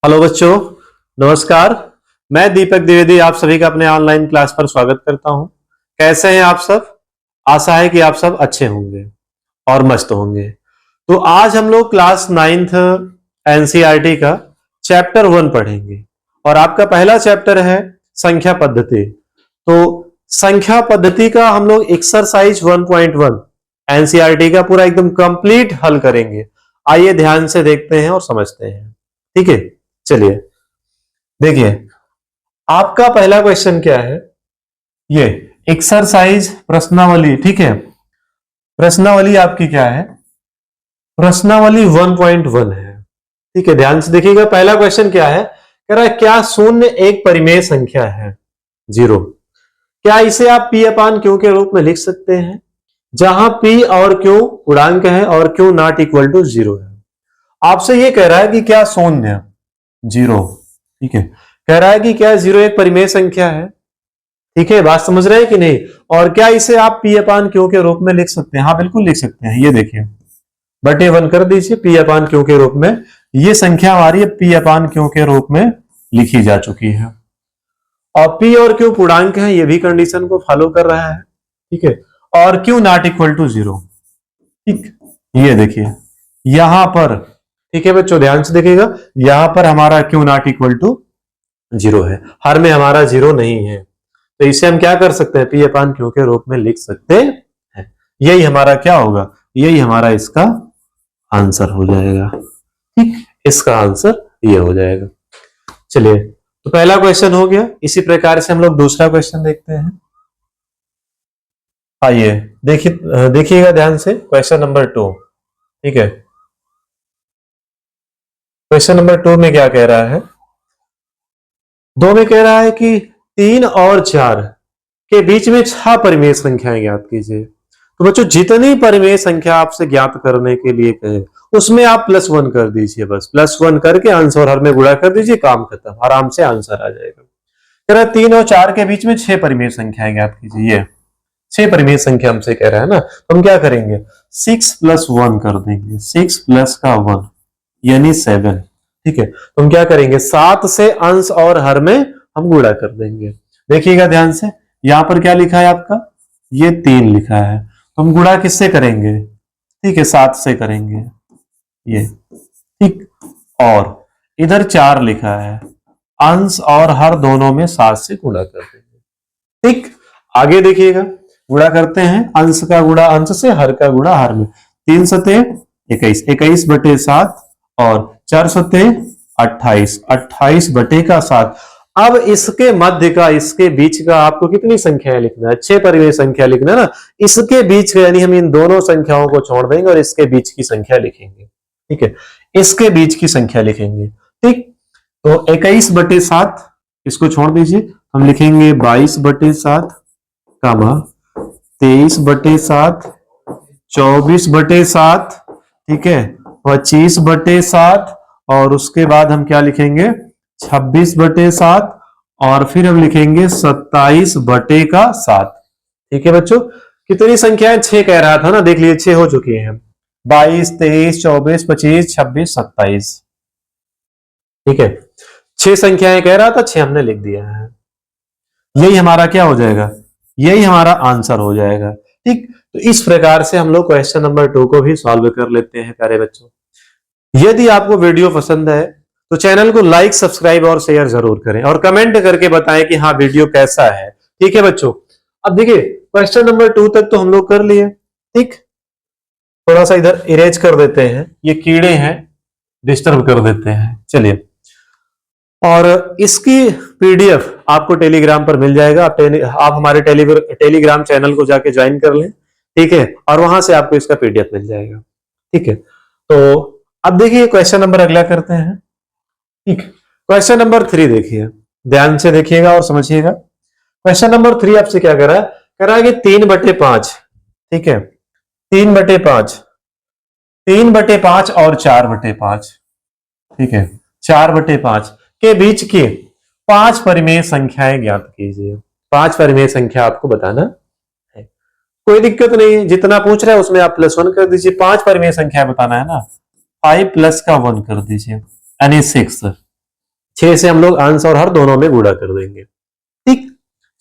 Hello बच्चों, नमस्कार। मैं दीपक द्विवेदी आप सभी का अपने ऑनलाइन क्लास पर स्वागत करता हूं। कैसे हैं आप सब? आशा है कि आप सब अच्छे होंगे और मस्त होंगे। तो आज हम लोग क्लास 9th एनसीईआरटी का चैप्टर 1 पढ़ेंगे और आपका पहला चैप्टर है संख्या पद्धति। तो संख्या पद्धति का हम लोग एक्सरसाइज 1.1 एनसीईआरटी का पूरा एकदम कंप्लीट हल करेंगे। आइए ध्यान से देखते हैं और समझते हैं। ठीक है, चलिए देखिए, आपका पहला क्वेश्चन क्या है? ये एक्सरसाइज प्रश्नावली। ठीक है, प्रश्नावली आपकी क्या है? प्रश्नावली 1.1 है। ठीक है, ध्यान से देखिएगा। पहला क्वेश्चन क्या है? कह रहा है क्या शून्य एक परिमेय संख्या है? 0। क्या इसे आप p अपान क्यू के रूप में लिख सकते हैं, जहां p और q गुणांक है और q नॉट इक्वल टू 0 है। आपसे ये कह रहा है कि क्या शून्य 0, ठीक है, कह रहा है कि क्या 0 एक परिमेय संख्या है। ठीक है, बात समझ रहे हैं कि नहीं? और क्या इसे आप p अपान क्यू के रूप में लिख सकते हैं? हाँ, बिल्कुल लिख सकते हैं। ये देखिए, बटे 1 कर दीजिए p अपान क्यू के रूप में। ये संख्या हमारी p अपान क्यू के रूप में लिखी जा चुकी है और p और q पूर्णांक है, ये भी कंडीशन को फॉलो कर रहा है। ठीक है, और q नॉट इक्वल टू 0। ठीक, ये देखिए यहां पर, ठीक है बच्चों, ध्यान से देखिएगा, यहां पर हमारा q नॉट इक्वल टू 0 है, हर में हमारा 0 नहीं है। तो इसे हम क्या कर सकते हैं? p अपान क्यू के रूप में लिख सकते हैं। यही हमारा क्या होगा? यही हमारा इसका आंसर हो जाएगा। ठीक, इसका आंसर ये हो जाएगा। चलिए, तो पहला क्वेश्चन हो गया। इसी प्रकार से हम लोग दूसरा क्वेश्चन देखते हैं। आइए देखिएगा ध्यान से, क्वेश्चन नंबर 2। ठीक है, क्वेश्चन नंबर 2 में क्या कह रहा है? 2 में कह रहा है कि 3 और 4 के बीच में 6 परिमेय संख्याएं ज्ञात कीजिए। तो बच्चों, जितनी परिमेय संख्या आपसे ज्ञात करने के लिए कहे उसमें आप +1 कर दीजिए। बस +1 करके आंसर और हर में गुणा कर दीजिए, काम खत्म, आराम से आंसर आ जाएगा। कह रहा है 3 और 4 के बीच में 6 परिमेय संख्याएं ज्ञात कीजिए। ये 6 परिमेय संख्या हमसे कह रहा है ना, तो हम क्या करेंगे? 6 + 1 कर देंगे। 6 + का 1 यानी 7। ठीक है, तो हम क्या करेंगे? 7 से अंश और हर में हम गुणा कर देंगे। देखिएगा ध्यान से, यहां पर क्या लिखा है आपका? ये 3 लिखा है, तो हम गुणा किससे करेंगे? ठीक है, 7 से करेंगे ये। ठीक, और इधर 4 लिखा है, अंश और हर दोनों में 7 से गुणा कर देंगे। ठीक, आगे देखिएगा, गुणा करते हैं। अंश का गुणा अंश से, हर का गुणा हर में। 3 सते 21, 21 बटे 7 और 4 सते 28, 28 बटे का 7। अब इसके मध्य का, इसके बीच का आपको कितनी संख्या लिखना है? 6 परिमेय संख्या लिखना है ना। इसके बीच का यानी हम इन दोनों संख्याओं को छोड़ देंगे और इसके बीच की संख्या लिखेंगे। ठीक है, इसके बीच की संख्या लिखेंगे। ठीक, तो 21 बटे 7 इसको छोड़ दीजिए, हम लिखेंगे 22 बटे 7, 23 बटे 7, 24 बटे 7, ठीक है, 25 बटे 7 और उसके बाद हम क्या लिखेंगे? 26 बटे 7 और फिर हम लिखेंगे 27 बटे का 7। ठीक है बच्चों, कितनी संख्याएं? 6 कह रहा था ना, देख लीजिए 6 हो चुकी हैं। 22, 23, 24, 25, 26, 27। ठीक है, 6 संख्याएं कह रहा था, 6 हमने लिख दिया है। यही हमारा क्या हो जाएगा? यही हमारा आंसर हो जाएगा। ठीक, तो इस प्रकार से हम लोग क्वेश्चन नंबर 2 को भी सॉल्व कर लेते हैं प्यारे बच्चों। यदि आपको वीडियो पसंद है तो चैनल को लाइक, सब्सक्राइब और शेयर जरूर करें और कमेंट करके बताएं कि हाँ वीडियो कैसा है। ठीक है बच्चों, अब देखिए क्वेश्चन नंबर 2 तक तो हम लोग कर लिए। ठीक, थोड़ा सा इधर इरेज कर देते हैं, ये कीड़े हैं, डिस्टर्ब कर देते हैं। चलिए, और इसकी पीडीएफ आपको टेलीग्राम पर मिल जाएगा। आप हमारे टेलीग्राम चैनल को जाके ज्वाइन कर लें। ठीक है, और वहां से आपको इसका पीडीएफ मिल जाएगा। ठीक है, तो अब देखिए क्वेश्चन नंबर अगला करते हैं। ठीक, क्वेश्चन नंबर 3 देखिए, ध्यान से देखिएगा और समझिएगा। क्वेश्चन नंबर 3 आपसे क्या कर रहा है? कह रहा है कि 3/5, ठीक है, 3/5, 3/5 और 4/5, ठीक है, 4/5 के बीच की 5 परिमेय संख्याएं ज्ञात कीजिए। 5 परिमेय संख्या आपको बताना है, कोई दिक्कत नहीं, जितना पूछ रहा है उसमें आप +1 कर दीजिए। 5 परिमेय संख्या बताना है ना, 5 + का 1 कर दीजिए यानी 6। 6 से हम लोग अंश और हर दोनों में गुणा कर देंगे। ठीक,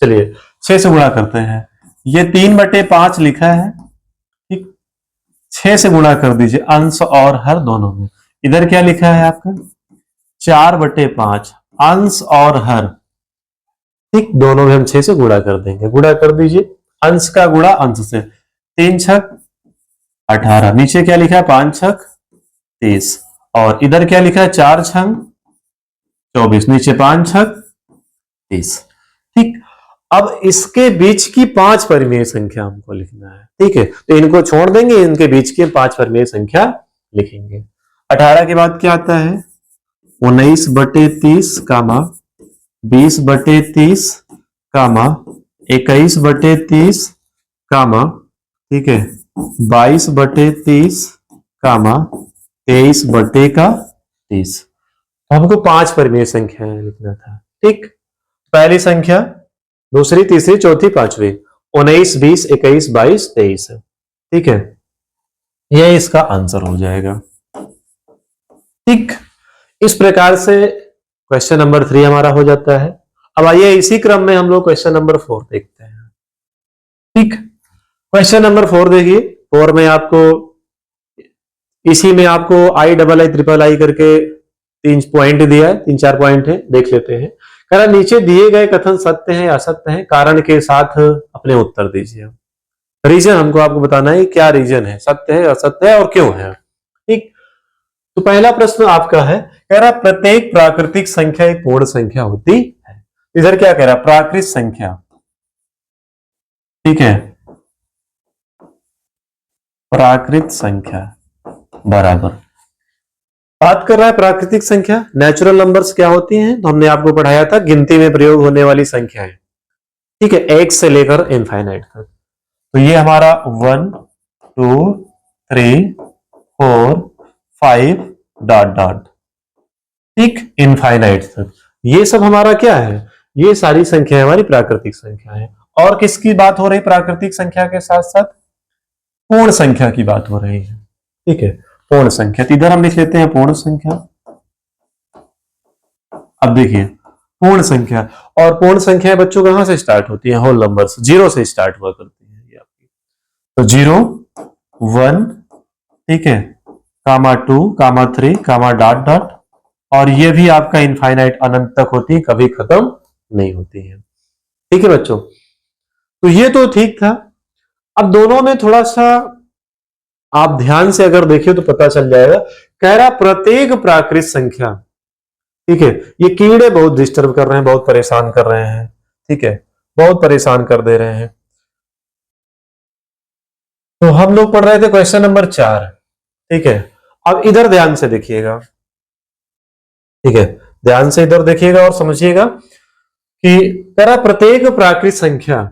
चलिए 6 से गुणा करते हैं। ये 3/5 लिखा है, ठीक, 6 से गुणा कर दीजिए अंश और हर दोनों में। इधर क्या लिखा है आपका 4/5 अंश और हर, ठीक, दोनों में हम 6 से गुणा कर देंगे। गुणा कर दीजिए, अंश का गुणा अंश से, 3 छक 18, नीचे क्या लिखा है 5 छक 30, और इधर क्या लिखा है 4 छक 24, नीचे 5 छक 30। ठीक, अब इसके बीच की 5 परिमेय संख्या हमको लिखना है। ठीक है, तो इनको छोड़ देंगे, इनके बीच की 5 परिमेय संख्या लिखेंगे। 18 के बाद क्या आता है 19/30 कामा 20/30 कामा 21/30 कामा, ठीक है, 22/30 कामा 23/30। तो हमको 5 परिमेय संख्याएं लिखना था। ठीक, पहली संख्या, दूसरी, तीसरी, चौथी, पांचवी, 19, 20, 21, 22, 23 है। ठीक है, यह इसका आंसर हो जाएगा। ठीक, इस प्रकार से क्वेश्चन नंबर 3 हमारा हो जाता है। अब आइए इसी क्रम में हम लोग क्वेश्चन नंबर 4 देखते हैं। ठीक, क्वेश्चन नंबर 4 देखिए। 4 में आपको, इसी में आपको IIII करके 3 पॉइंट दिया है, 3-4 पॉइंट है, देख लेते हैं। कारण नीचे दिए गए कथन सत्य है या असत्य है, कारण के साथ अपने उत्तर दीजिए। रीजन हमको आपको बताना है क्या रीजन है, सत्य है असत्य है और क्यों है। ठीक, तो पहला प्रश्न आपका है, कह रहा प्रत्येक प्राकृतिक संख्या एक पूर्ण संख्या होती है। इधर क्या कह रहा प्राकृत संख्या, ठीक है, प्राकृत संख्या बराबर, बात कर रहा है प्राकृतिक संख्या। नेचुरल नंबर्स क्या होती हैं, तो हमने आपको पढ़ाया था गिनती में प्रयोग होने वाली संख्याएं। ठीक है, 1 से लेकर इनफाइनाइट तक। तो ये हमारा 1 2 3 4 5 डॉट डॉट, ठीक, इनफाइनाइट तक, ये सब हमारा क्या है, ये सारी संख्याएं हमारी प्राकृतिक संख्या है। और किसकी बात हो रही प्राकृतिक संख्या के साथ साथ, पूर्ण संख्या की बात हो रही है। ठीक है, पूर्ण संख्या, तो इधर हम लिख लेते हैं पूर्ण संख्या। अब देखिए पूर्ण संख्या, और पूर्ण संख्या बच्चों कहां से स्टार्ट होती है, होल नंबर्स, 0 से स्टार्ट हुआ करती है ये आपकी। तो 0 1, ठीक है, कामा 2 कामा 3 कामा डॉट डॉट, और ये भी आपका इनफाइनाइट अनंत तक होती है, कभी खत्म नहीं होती है। ठीक है बच्चों, तो ये तो ठीक था। अब दोनों में थोड़ा सा आप ध्यान से अगर देखिए तो पता चल जाएगा, कह रहा प्रत्येक प्राकृत संख्या, ठीक है, ये कीड़े बहुत डिस्टर्ब कर रहे हैं, बहुत परेशान कर रहे हैं। ठीक है, बहुत परेशान कर दे रहे हैं। तो हम लोग पढ़ रहे थे क्वेश्चन नंबर 4। ठीक है, अब इधर ध्यान से देखिएगा। ठीक है, ध्यान से इधर देखिएगा और समझिएगा कि कह रहा प्रत्येक प्राकृत संख्या,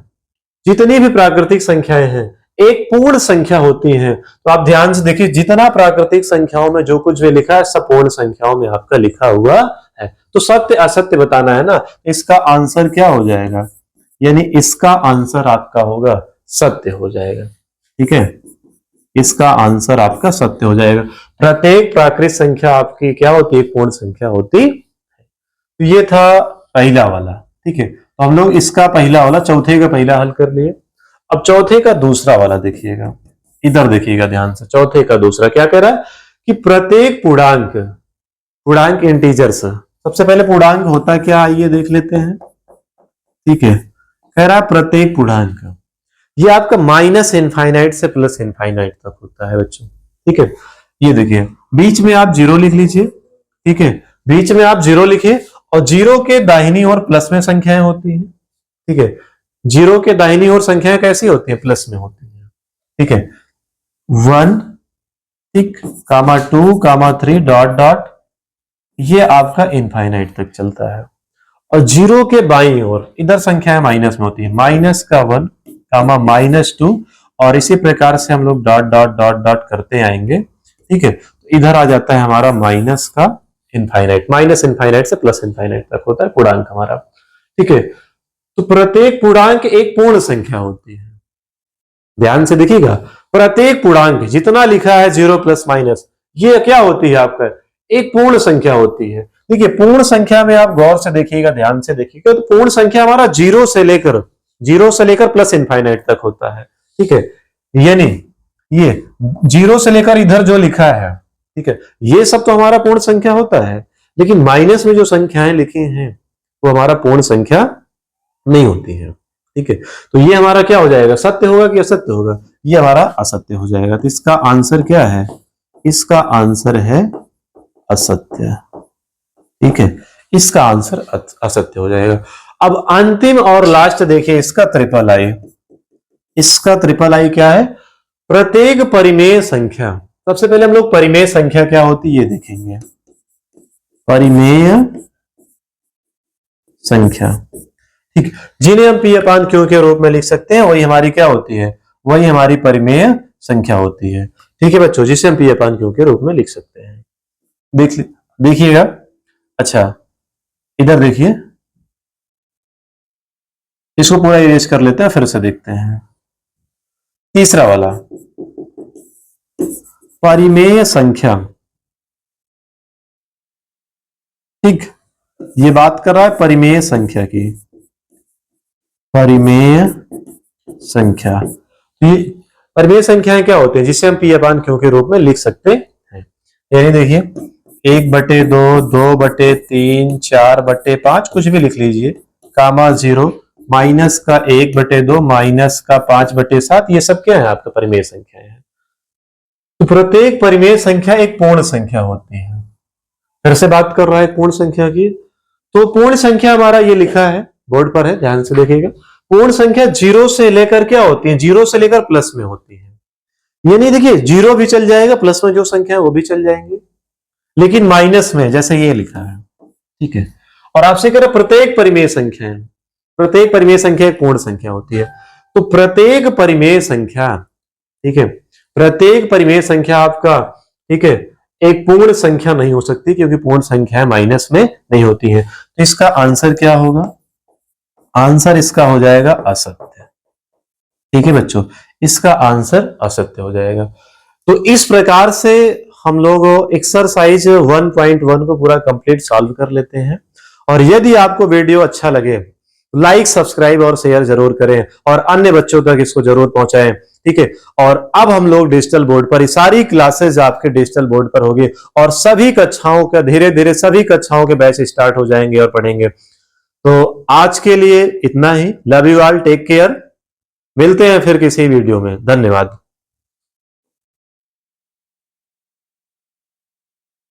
जितनी भी प्राकृतिक संख्याएं हैं एक पूर्ण संख्या होती हैं। तो आप ध्यान से देखिए, जितना प्राकृतिक संख्याओं में जो कुछ भी लिखा है सब पूर्ण संख्याओं में आपका लिखा हुआ है। तो सत्य असत्य बताना है ना, इसका आंसर क्या हो जाएगा, यानी इसका आंसर आपका होगा सत्य हो जाएगा। ठीक है, इसका आंसर आपका सत्य हो जाएगा। प्रत्येक प्राकृत संख्या आपकी क्या होती है, पूर्ण संख्या होती है। तो ये था पहला वाला। ठीक है, तो हम लोग इसका पहला वाला, चौथे का पहला हल कर लिए। अब चौथे का दूसरा वाला देखिएगा, इधर देखिएगा ध्यान से। चौथे का दूसरा क्या कह रहा है कि प्रत्येक पूर्णांक, पूर्णांक इंटीजर्स, सबसे पहले पूर्णांक होता क्या आइए देख लेते हैं। ठीक है, कह रहा है प्रत्येक पूर्णांक, ये आपका माइनस इनफाइनाइट से प्लस इनफाइनाइट तक होता है बच्चों। ठीक है, ये देखिए बीच में आप 0 लिख लीजिए। ठीक है, बीच में आप 0 लिखिए, और 0 के दाहिनी ओर प्लस में संख्याएं होती हैं। ठीक है, 0 के दाहिनी ओर संख्याएं कैसी होती हैं, प्लस में होती हैं। ठीक है, 1, ठीक, कामा 2 कामा 3 डॉट डॉट, ये आपका इनफाइनाइट तक चलता है। और 0 के बाईं ओर इधर संख्याएं माइनस में होती है, माइनस का 1 कामा -2, और इसी प्रकार से हम लोग डॉट डॉट डॉट डॉट करते आएंगे। ठीक है, तो इधर आ जाता है हमारा माइनस का इनफाइनाइट, माइनस इनफाइनाइट से प्लस इनफाइनाइट तक होता है पूर्णांक हमारा। ठीक है, तो प्रत्येक पूर्णांक एक पूर्ण संख्या होती है। ध्यान से देखिएगा, प्रत्येक पूर्णांक जितना लिखा है 0 प्लस माइनस, ये क्या होती है आपका, एक पूर्ण संख्या होती है। ठीक है, पूर्ण संख्या में आप गौर से देखिएगा, ध्यान से देखिएगा, तो पूर्ण संख्या हमारा जीरो से लेकर प्लस इनफाइनाइट तक होता है। ठीक है, यानी ये जीरो से लेकर इधर जो लिखा है, ठीक है, ये सब तो हमारा पूर्ण संख्या होता है, लेकिन माइनस में जो संख्याएं लिखी हैं वो हमारा पूर्ण संख्या नहीं होती है। ठीक है, तो ये हमारा क्या हो जाएगा, सत्य होगा कि असत्य होगा, ये हमारा असत्य हो जाएगा। तो इसका आंसर क्या है, इसका आंसर है असत्य। ठीक है, इसका आंसर असत्य हो जाएगा। अब अंतिम और लास्ट देखिए इसका ट्रिपल आई। इसका ट्रिपल आई क्या है, प्रत्येक परिमेय संख्या। सबसे पहले हम लोग परिमेय संख्या क्या होती है ये देखेंगे। परिमेय संख्या, ठीक, जिन्हें हम पी अपान क्यू के रूप में लिख सकते हैं, वही हमारी क्या होती है, वही हमारी परिमेय संख्या होती है। ठीक है बच्चों, जिसे हम पी अपान क्यू के रूप में लिख सकते हैं। देखिएगा, अच्छा इधर देखिए, इसको पूरा इरेज कर लेते हैं, फिर से देखते हैं। तीसरा वाला परिमेय संख्या, ठीक, ये बात कर रहा है परिमेय संख्या की, परिमेय संख्या। ये परिमेय संख्याएं क्या होते हैं, जिसे हम पी अपान क्यू के रूप में लिख सकते हैं। यानी देखिए 1/2, 2/3, 4/5, कुछ भी लिख लीजिए, कामा 0, माइनस का 1/2, माइनस का 5/7, ये सब क्या है आपका परिमेय संख्या है। तो प्रत्येक परिमेय संख्या एक पूर्ण संख्या होती है। फिर से बात कर रहा है पूर्ण संख्या की, तो पूर्ण संख्या हमारा ये लिखा है, बोर्ड पर है, ध्यान से देखिएगा। पूर्ण संख्या जीरो से लेकर क्या होती है, जीरो से लेकर प्लस में होती है। ये नहीं, देखिए जीरो भी चल जाएगा, प्लस में जो संख्या है वो भी चल जाएंगे, लेकिन माइनस में, जैसे ये लिखा है। ठीक है, और आपसे कह रहा प्रत्येक परिमेय संख्या है, प्रत्येक परिमेय संख्या एक पूर्ण संख्या होती है। तो प्रत्येक परिमेय संख्या, ठीक है, प्रत्येक परिमेय संख्या आपका, ठीक है, एक पूर्ण संख्या नहीं हो सकती, क्योंकि पूर्ण संख्या माइनस में नहीं होती है। तो इसका आंसर क्या होगा, आंसर इसका हो जाएगा असत्य। ठीक है बच्चों, इसका आंसर असत्य हो जाएगा। तो इस प्रकार से हम लोग एक्सरसाइज 1.1 को पूरा कंप्लीट सॉल्व कर लेते हैं। और यदि आपको वीडियो अच्छा लगे, लाइक, सब्सक्राइब और शेयर जरूर करें, और अन्य बच्चों तक इसको जरूर पहुंचाएं। ठीक है, और अब हम लोग डिजिटल बोर्ड पर, सारी क्लासेस आपके डिजिटल बोर्ड पर होगी, और सभी कक्षाओं का धीरे धीरे सभी कक्षाओं के बैच स्टार्ट हो जाएंगे और पढ़ेंगे। तो आज के लिए इतना ही। Love you all, take care, मिलते हैं फिर किसी वीडियो में। धन्यवाद।